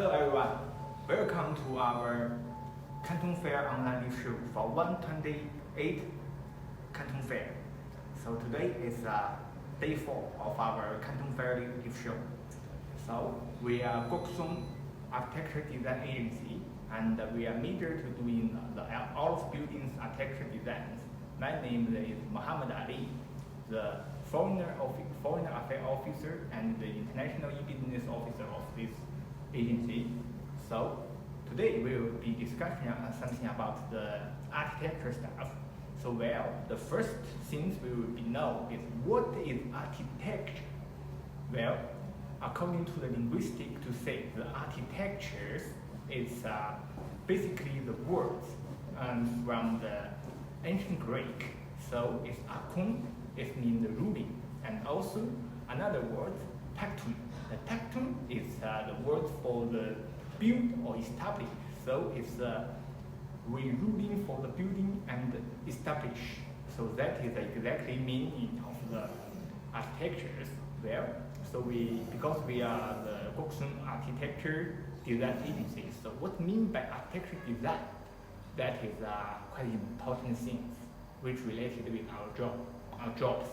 Hello everyone, welcome to our Canton Fair online live show for 128 Canton Fair. So today is day 4 of our Canton Fair live show. So we are Lumwon Architecture Design Agency, and we are major to doing all of buildings architecture designs. My name is Muhammad Ali, the foreign affairs officer and the international e-business officer of this agency. So today we will be discussing something about the architecture stuff. So the first things we will know is what is architecture. Well, according to the linguistic to say the architecture is basically the words from the ancient Greek. So it's akon, it means the ruling, and also another word, tecton. The tecton is the word for the build or establish. So it's ruling for the building and establish. So that is exactly meaning of the architectures. Well, so because we are the Lumwon Architecture Design Agency. So what mean by architecture design? That is quite important things which related with our jobs.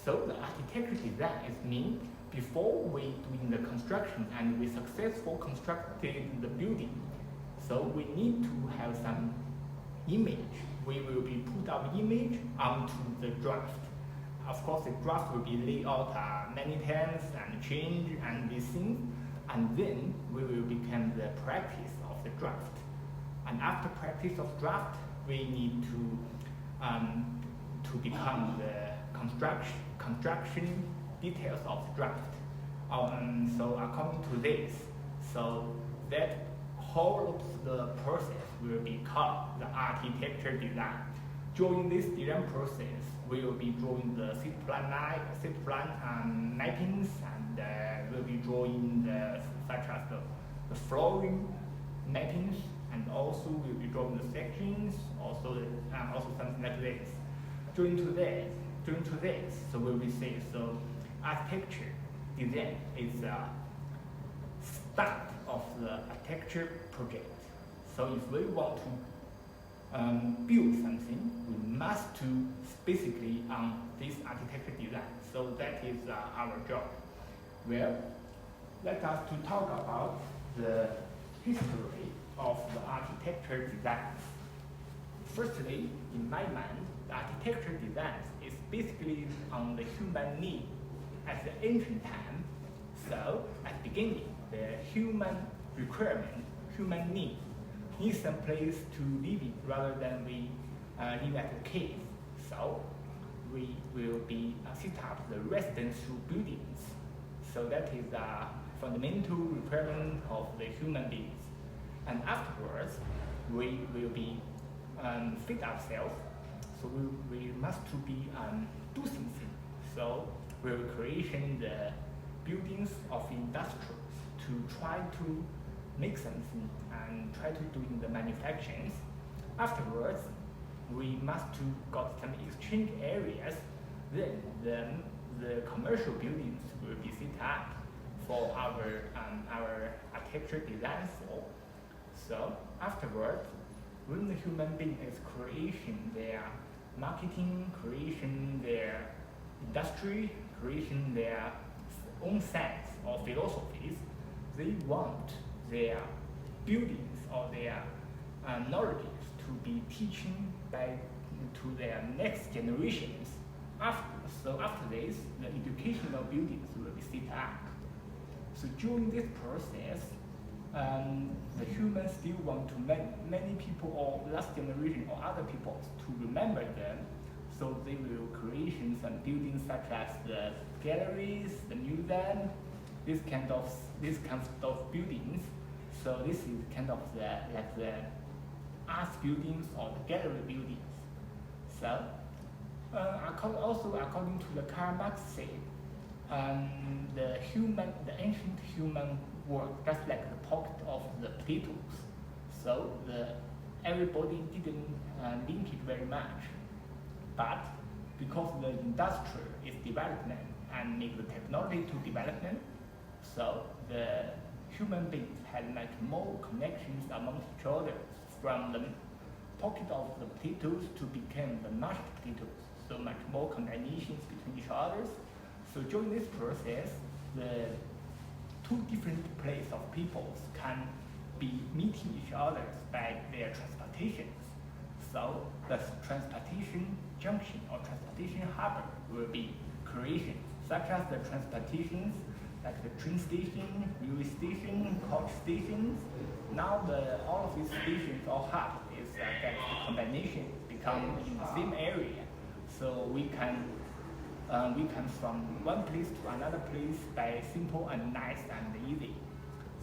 So the architecture design is mean before we doing the construction and we successfully constructed the building. So we need to have some image. We will be put our image onto the draft. Of course, the draft will be laid out many times and change and these things, and then we will become the practice of the draft. And after practice of draft, we need to become the construction details of the draft. So according to this, so that whole of the process will be called the architecture design. During this design process, we will be drawing the city plan mappings, and we'll be drawing such as the flooring mappings, and also we'll be drawing the sections, also something like this. During today's, so we'll be saying so architecture design is a start of the architecture project. So if we want to build something, we must do specifically on this architecture design. So that is our job. Well, let us to talk about the history of the architecture designs. Firstly, in my mind, the architecture design is basically on the human need at the ancient time. So at the beginning, the human requirement, human need some place to live in rather than we live at a cave. So we will be set up the residential buildings. So that is a fundamental requirement of the human beings. And afterwards, we will be fit ourselves. So we must to be do something. So we will create the buildings of industrials to try to make something and try to do in the manufacturings. Afterwards, we must to got some exchange areas. Then the commercial buildings will be set up for our architecture design for. So afterwards, when the human being is creating their marketing, creating their industry, creating their own science or philosophies, they want their buildings or their knowledges to be teaching to their next generations. So after this, the educational buildings will be set up. So during this process, the humans still want to many people or last generation or other people to remember them. So they will create some buildings such as the galleries, the museum, this kind of buildings. So this is kind of like the art buildings or the gallery buildings. So according to the Karl Marx said, the ancient human world just like the pocket of the potatoes. So everybody didn't link it very much. But because the industry is development and make the technology to development, so the human beings had like more connections among each other, from the pocket of the potatoes to become the mashed potatoes. So much more combinations between each others. So during this process, the two different places of peoples can be meeting each other by their transportations. So the transportation junction or transportation harbor will be creation, such as the transportations like the train station, railway station, coach stations. Now all of these stations or hubs is that the combinations become in the same area. So we can from one place to another place by simple and nice and easy.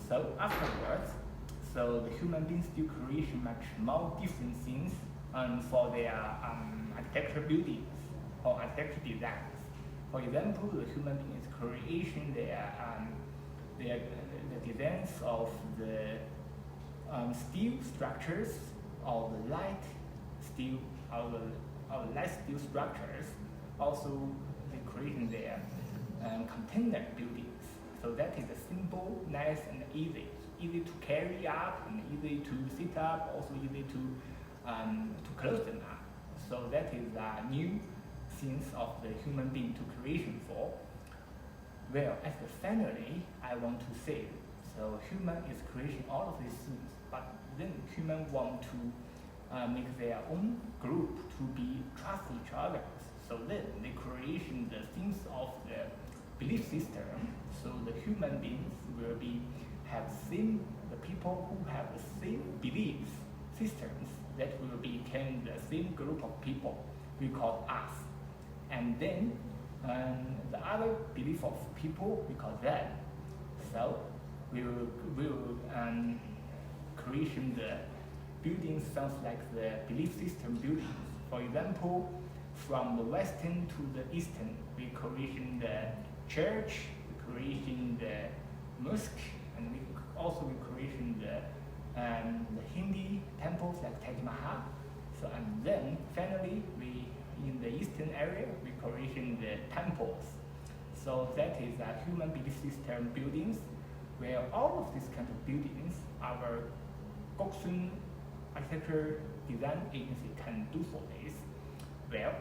So afterwards, so the human beings do creation much more different things for their architecture buildings or architecture designs. For example, the human being is creation the designs of the steel structures or the light steel or the light steel structures. Also, they creating their container buildings. So that is a simple, nice, and easy to carry up and easy to sit up, also easy to close them up. So that is a new things of the human being to creation for. Well, as the finally, I want to say, so human is creating all of these things, but then human want to make their own group to be trust each other. So then they creation the things of the belief system. So the human beings will have the people who have the same belief systems that will become the same group of people we call us. And then the other belief of people we call them. So we will creation the buildings sounds like the belief system buildings. For example, from the western to the eastern, we creation the church, we creation the mosque, and we creation the Hindi temples like Taj Mahal. So and then finally in the eastern area we creation the temples. So that is a human belief system buildings, where all of these kind of buildings our Goksun Architecture Design Agency can do for this. Well,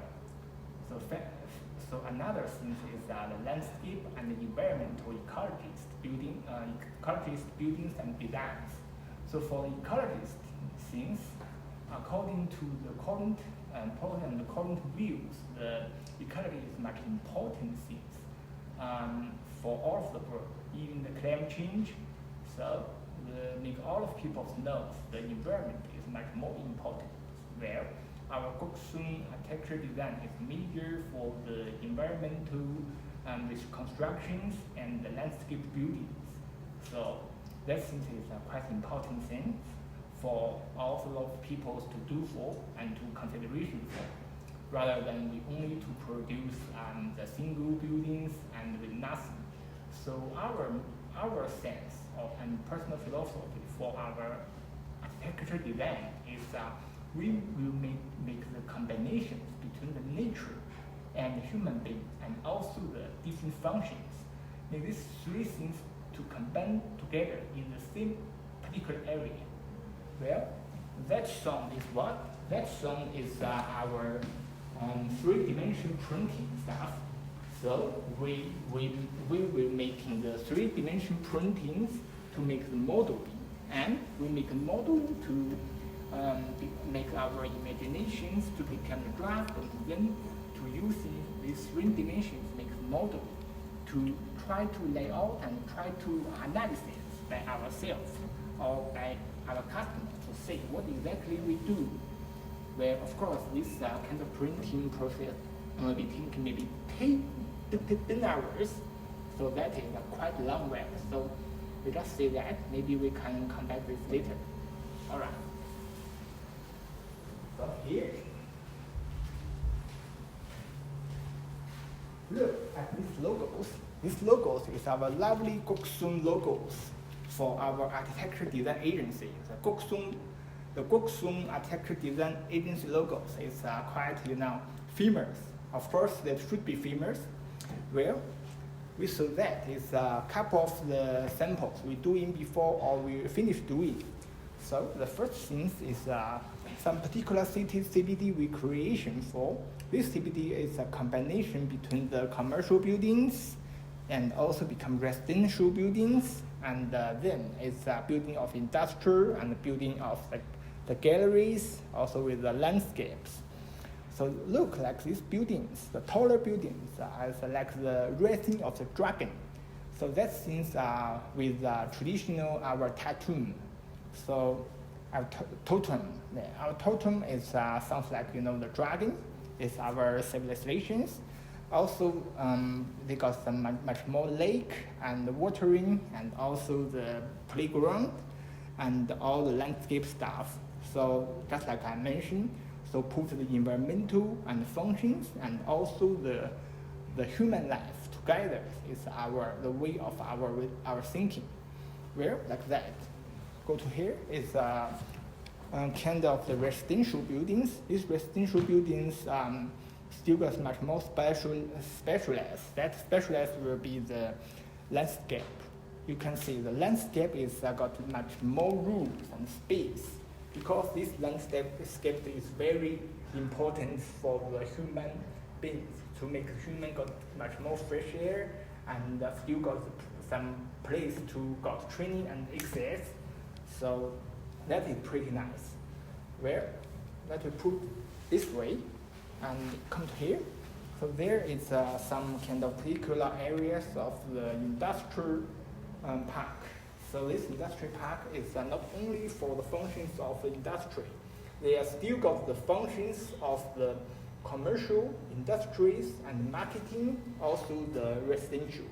so another thing is the landscape and the environmental ecologist buildings and designs. So for ecologist things, according to the current views, the ecology is much important things for all of the world, even the climate change. So make all of people know the environment is much more important. Where our Goksun architecture design is major for the environmental with constructions and the landscape buildings. So that seems is a quite important thing for all of people to do for and to consideration for, rather than we only to produce the single buildings and with nothing. So our sense and personal philosophy for our architecture design is we will make the combinations between the nature and the human being and also the different functions. Make these three things to combine together in the same particular area. Well, that song is what? That song is our three-dimensional printing stuff. So we will making the three-dimensional printings to make the modeling, and we make a model to make our imaginations to become a draft, and then to using these three dimensions make the model to try to lay out and try to analysis by ourselves or by our customers to say what exactly we do. Where of course this kind of printing process will be taking maybe 10 hours, so that is a quite long way. So we just say that, maybe we can come back with later. All right. So here, look at these logos. These logos is our lovely Goksun logos for our architecture design agency. The Goksun Architecture Design Agency logos is quite famous. Of course, that should be famous. Well, we saw that is a couple of the samples we doing before or we finish doing. So the first thing is some particular city CBD recreation for. This CBD is a combination between the commercial buildings and also become residential buildings, and then it's a building of industrial and building of the galleries, also with the landscapes. So look like these buildings, the taller buildings as like the raising of the dragon. So that seems with traditional our tattoo. So our totem, our totem is sounds like the dragon is our civilizations. Also, they got some much more lake and watering, and also the playground, and all the landscape stuff. So just like I mentioned, so put the environmental and functions, and also the human life together is the way of our thinking. Well, like that. Go to here is kind of the residential buildings. These residential buildings still got much more specialized. That specialized will be the landscape. You can see the landscape is got much more room and space, because this landscape is very important for the human beings, to make human got much more fresh air, and still got some place to got training and access. So that is pretty nice. Well, let me put this way and come to here. So there is some kind of particular areas of the industrial park. So this industrial park is not only for the functions of the industry, they are still got the functions of the commercial, industries, and marketing, also the residential.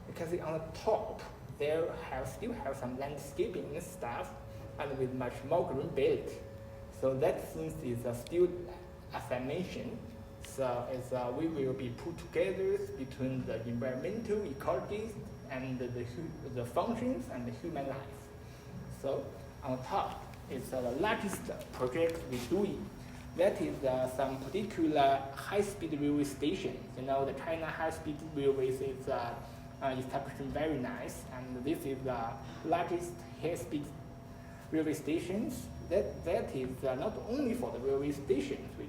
Because on the top, there still have some landscaping stuff, and with much more green belt. So that thing is still, as I mentioned, so we will be put together between the environmental ecology and the functions and the human life. So on top is the largest project we're doing. That is some particular high-speed railway station. The China high-speed railways is establishing very nice, and this is the largest high-speed railway stations. That is not only for the railway stations we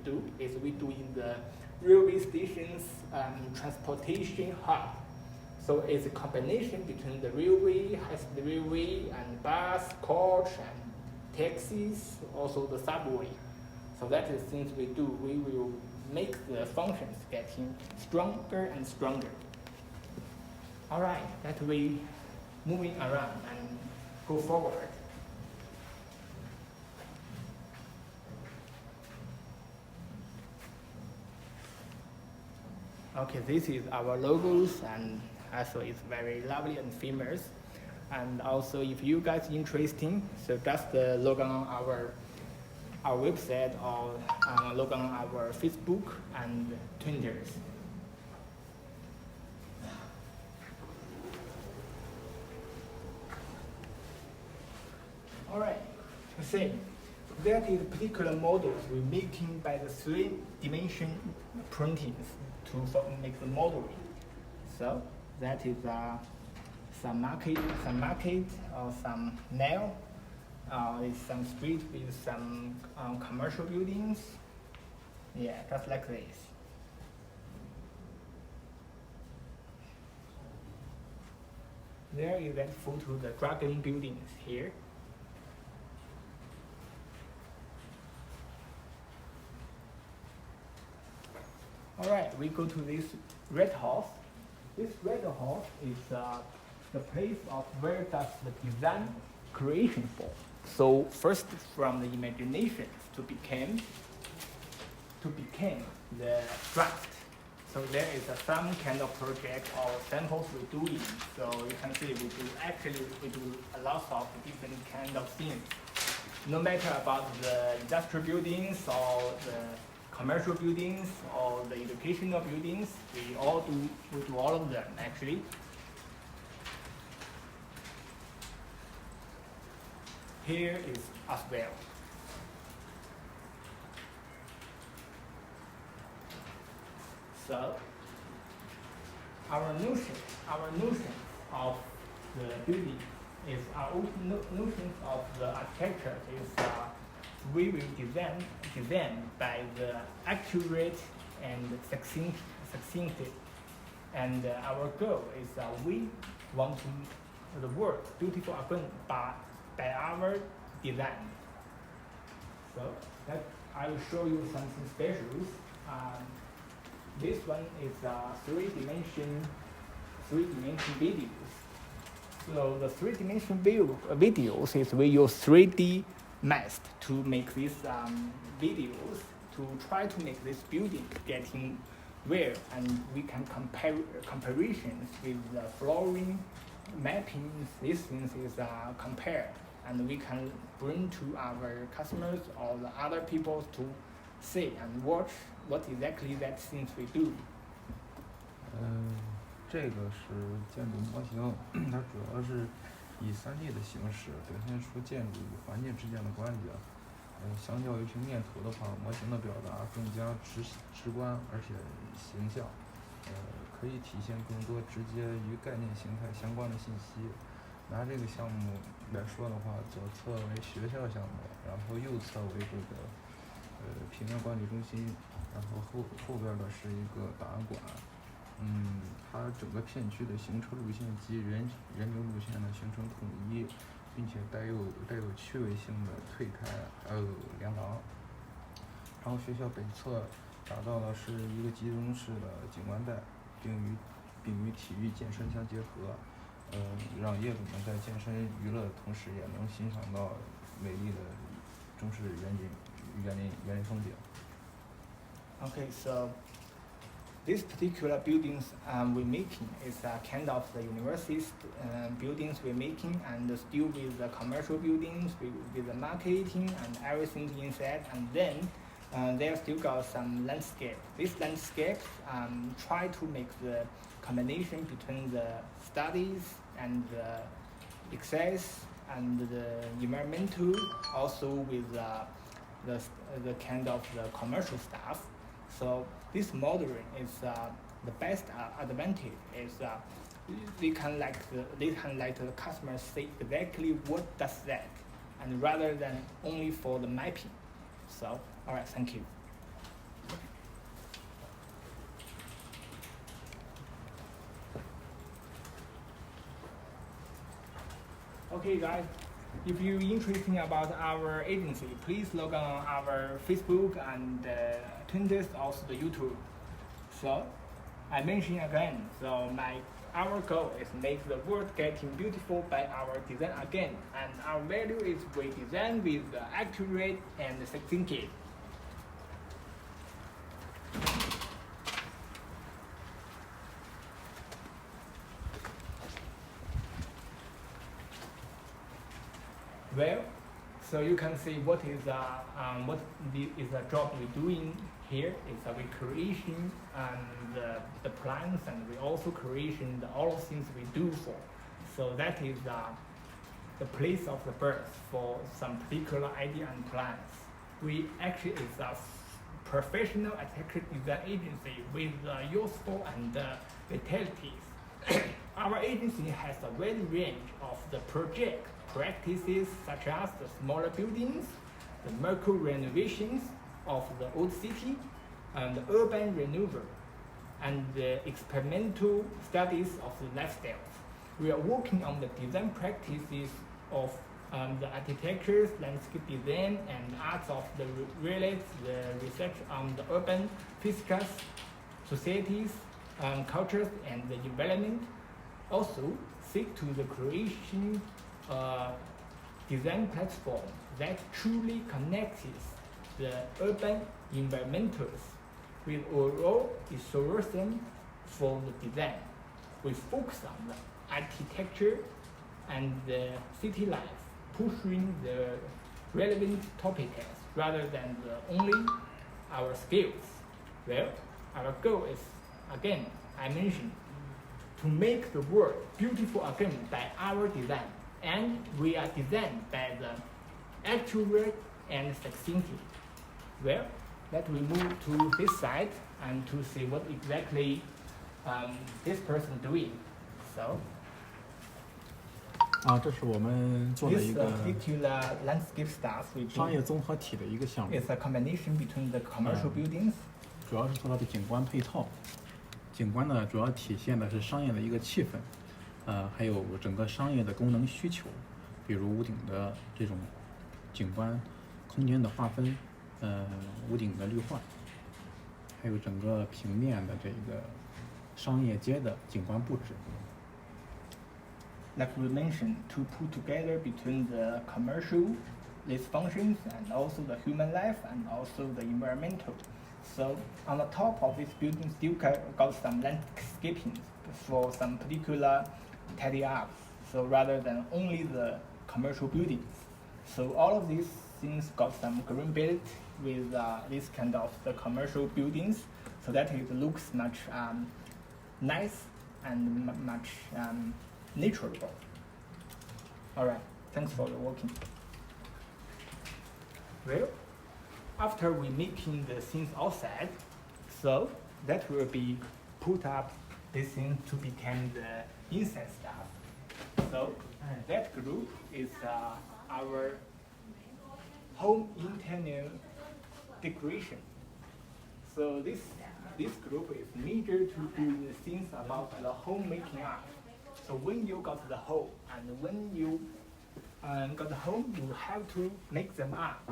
do in the railway stations transportation hub. So it's a combination between the railway, high-speed railway, and bus, coach, and taxis, also the subway. So that is things we do. We will make the functions getting stronger and stronger. All right, that we moving around and go forward. Okay, this is our logos, and also it's very lovely and famous. And also, if you guys interesting, so just log on our website or log on our Facebook and Twitters. All right, so that is particular models we're making by the 3-dimension printings to make the modeling. So that is some market or some nail, with some street with some commercial buildings. Yeah, just like this. There is that photo, the dragon buildings here. All right, we go to this red house. This red house is the place of where does the design creation for. So first from the imagination to become the draft. So there is some kind of project or samples we're doing. So you can see we do a lot of different kind of things. No matter about the industrial buildings or the commercial buildings or the educational buildings, we do all of them actually. Here is as well. So our notion of the building is our own notions of the architecture is we will design by the accurate and succinct. And our goal is we want to the work beautiful again by our design. So that I will show you something special. This one is three-dimension videos. So the three-dimension videos is we use 3D mask to make these videos to try to make this building getting real, and we can comparisons with the flooring mappings. These things is compared, and we can bring to our customers or the other people to see and watch what exactly that things we do. 这个是建筑模型，它主要是以3D 的形式表现出建筑与环境之间的关联。相较于平面图的话，模型的表达更加直观而且形象，可以体现更多直接与概念形态相关的信息。拿这个项目来说的话，左侧为学校项目，然后右侧为这个平面管理中心，然后后边的是一个档案馆。它整个片区的行车路线及人流路线呢形成统一，并且带有趣味性的退开，还有连廊。然后学校北侧打造的是一个集中式的景观带，并与体育健身相结合，让业主们在健身娱乐的同时，也能欣赏到美丽的中式园林风景。Okay, so this particular buildings we're making is kind of the university buildings we're making, and still with the commercial buildings, with the marketing and everything inside, and then there still got some landscape. This landscape try to make the combination between the studies and the exercise and the environmental, also with the kind of the commercial stuff. So this modeling is the best advantage is they can let the customers see exactly what does that, and rather than only for the mapping. So all right, thank you. Okay, guys. If you're interested about our agency, please log on our Facebook and Twitter, also the YouTube. So, I mention again, so our goal is make the world getting beautiful by our design again, and our value is we design with accurate and succinct. Well, so you can see what is the job we're doing here is we creation and the plans, and we also creation all of things we do for. So that is the place of the birth for some particular idea and plans. We actually is a professional architecture design agency with useful and vitalities. Our agency has a wide range of the project practices, such as the smaller buildings, the micro renovations of the old city, and the urban renewal, and the experimental studies of the lifestyles. We are working on the design practices of the architecture, landscape design, and arts of the research on the urban physical societies, cultures, and the environment. Also, seek to the creation design platform that truly connects the urban environmentals with overall solution for the design. We focus on the architecture and the city life, pushing the relevant topics rather than only our skills. Well, our goal is, again, I mentioned, to make the world beautiful again by our design. And we are designed by the actuarial and succinct. Well, let we move to this side and to see what exactly this person doing. So 这是我们做的 this 一个 particular landscape stuff 商业综合体的一个项目， is a combination between the commercial buildings. 主要是做它的景观配套。景观呢，主要体现的是商业的一个气氛，还有整个商业的功能需求，比如屋顶的这种景观空间的划分，屋顶的绿化，还有整个平面的这个商业街的景观布置。Like we mentioned, to put together between the commercial, these functions, and also the human life, and also the environmental. So on the top of this building still got some landscaping for some particular tidy up. So rather than only the commercial buildings. So all of these things got some green belt with this kind of the commercial buildings, so that it looks much nice and much natural. Alright, thanks for your working. Well, after we making the things outside, so that will be put up this thing to become the inside stuff. So that group is our home internal decoration. So this group is major to do the things about the home making up. So when you got the home and when you got the home, you have to make them up.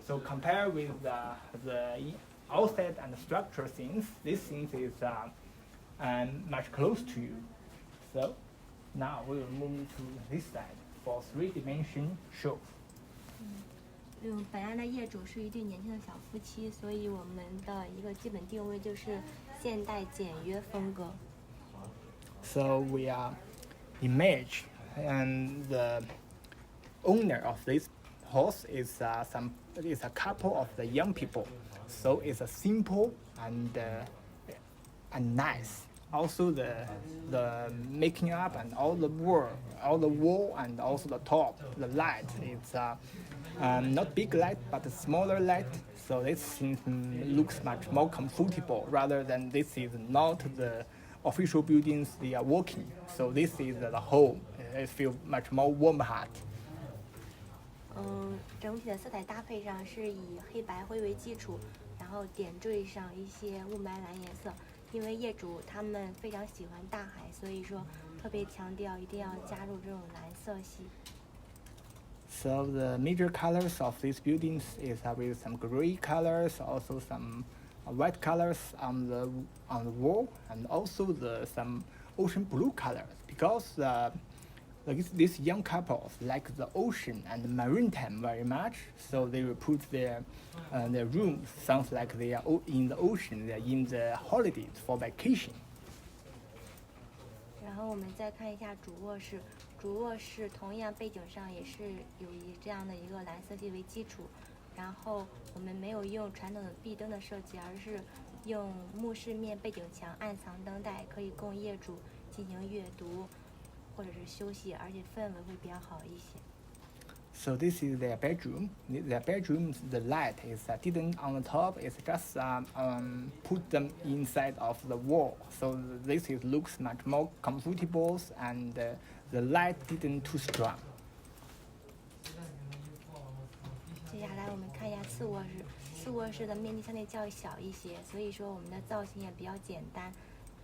So compare with the outside and structural things, this thing is much close to you. So now we will move to this side for 3-dimension show. 本案的业主是一对年轻的小夫妻，所以我们的一个基本定位就是现代简约风格。So we image, and the owner of this house is a couple of the young people. So it's a simple and nice. Also the making up and all the wall and also the top, the light. It's not big light but a smaller light. So this thing looks much more comfortable rather than this is not the official buildings they are working. So this is the home. It feels much more warm heart. 整体的色彩搭配上是以黑白灰为基础，然后点缀上一些雾霾蓝颜色。因为业主他们非常喜欢大海，所以说特别强调一定要加入这种蓝色系。So the major colors of these buildings is with some gray colors, also some white colors on the wall, and also some ocean blue colors. Because these young couples like the ocean and maritime very much, so they will put their room sounds like they are in the ocean, they are in the holidays for vacation. 然后我们再看一下主卧室，主卧室同样背景上也是有这样的一个蓝色系为基础，然后我们没有用传统的壁灯的设计，而是用木饰面背景墙暗藏灯带，可以供业主进行阅读或者是休息，而且氛围会比较好一些。So this is their bedroom. Their bedroom, the light is didn't on the top. It's just put them inside of the wall. So this looks much more comfortable, and the light didn't too strong. 接下来我们看一下次卧室，次卧室的面积相对较小一些，所以说我们的造型也比较简单。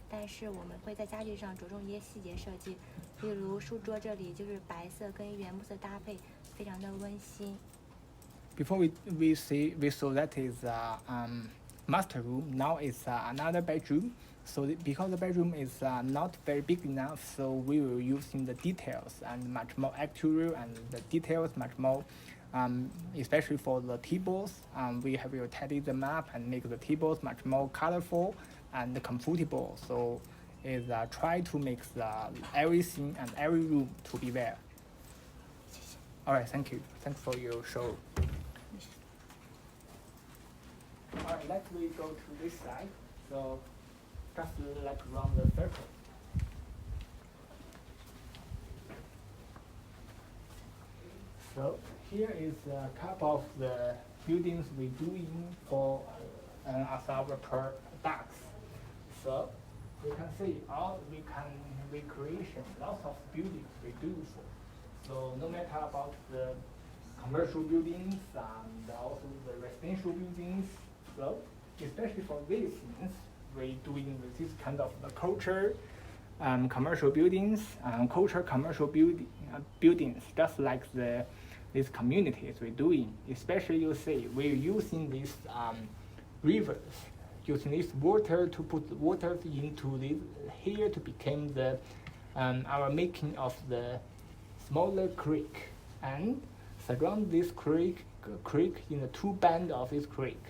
但是我们会在家具上着重一些细节设计，例如书桌这里就是白色跟原木色搭配，非常的温馨。Before we saw that is master room. Now it's another bedroom. So because the bedroom is not very big enough, so we will using the details and much more actuarial and the details much more. Especially for the tables, we will tidy them up and make the tables much more colorful and comfortable. So is try to make everything and every room to be there. Alright, thank you. Thanks for your show. Alright, let's go to this side. So just like around the circle. So here is a couple of the buildings we doing for as our products. So we can see all we can recreation lots of buildings we do for. So no matter about the commercial buildings and also the residential buildings, so especially for these things, we doing with this kind of the culture, commercial buildings, culture commercial buildings, just like these communities we're doing. Especially you see we're using these rivers, using this water to put the water into this here to become the our making of the smaller creek, and surround this creek in the two band of this creek.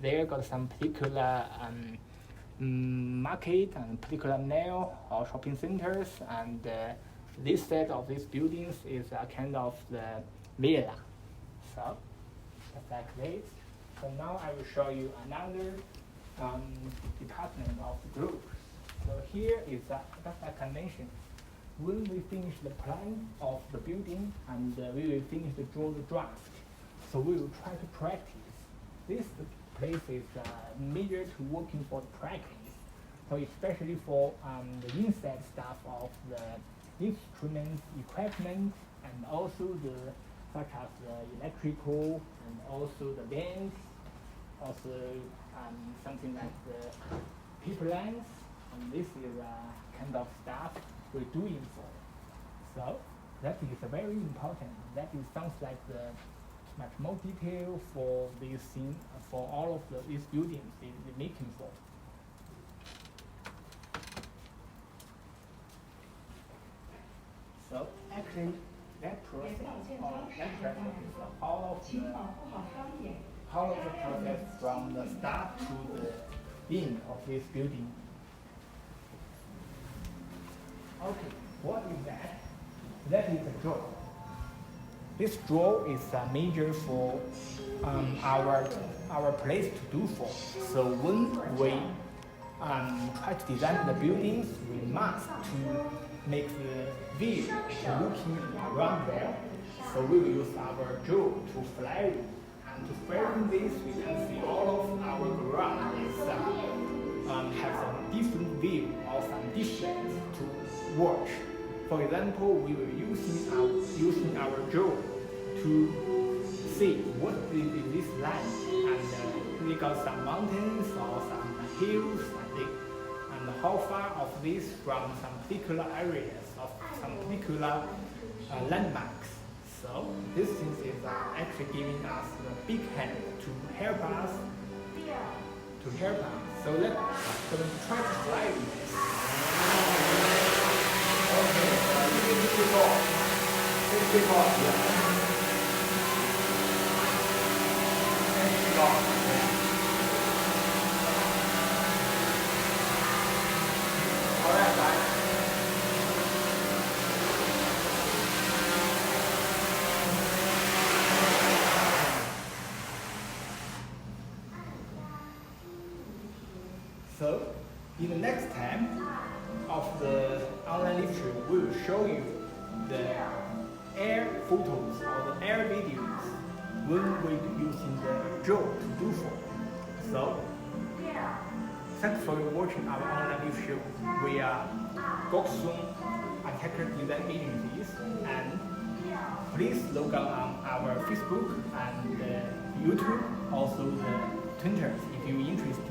There got some particular market and particular mall or shopping centers, and this set of these buildings is a kind of the villa. So just like this. So now I will show you another department of the group. So here is just like I mentioned. When we finish the plan of the building and we will finish the draft, so we will try to practice. This place is major to working for the practice. So especially for the inside stuff of the instruments, equipment, and also such as the electrical and also the bands, also something like the people lines, and this is kind of stuff we're doing for. So that is very important. That is sounds like the much more detail for this thing, for all of these buildings they're making for. So actually that process is all of the process from the start to the end of this building. Okay, what is that? That is a draw. This draw is major for our place to do for. So when we try to design the buildings, we must to make the view looking around there. So we will use our draw to fly. And to frame this, we can see all of our ground is have some different view or some distance to watch. For example, we will using our drone to see what is this line, and we got some mountains or some hills, and how far of this from some particular areas of some particular landmarks. So this thing is actually giving us the big hand to help us. So let's try to fly with this. Okay, yeah. All right, guys. So, in the next time of the online lecture, we will show you the air photos or the air videos when we're using the drone to do so. So, thanks for watching our online lecture. We are Lumwon Architecture Design agencies, and please log on our Facebook and YouTube, also the Twitter if you're interested.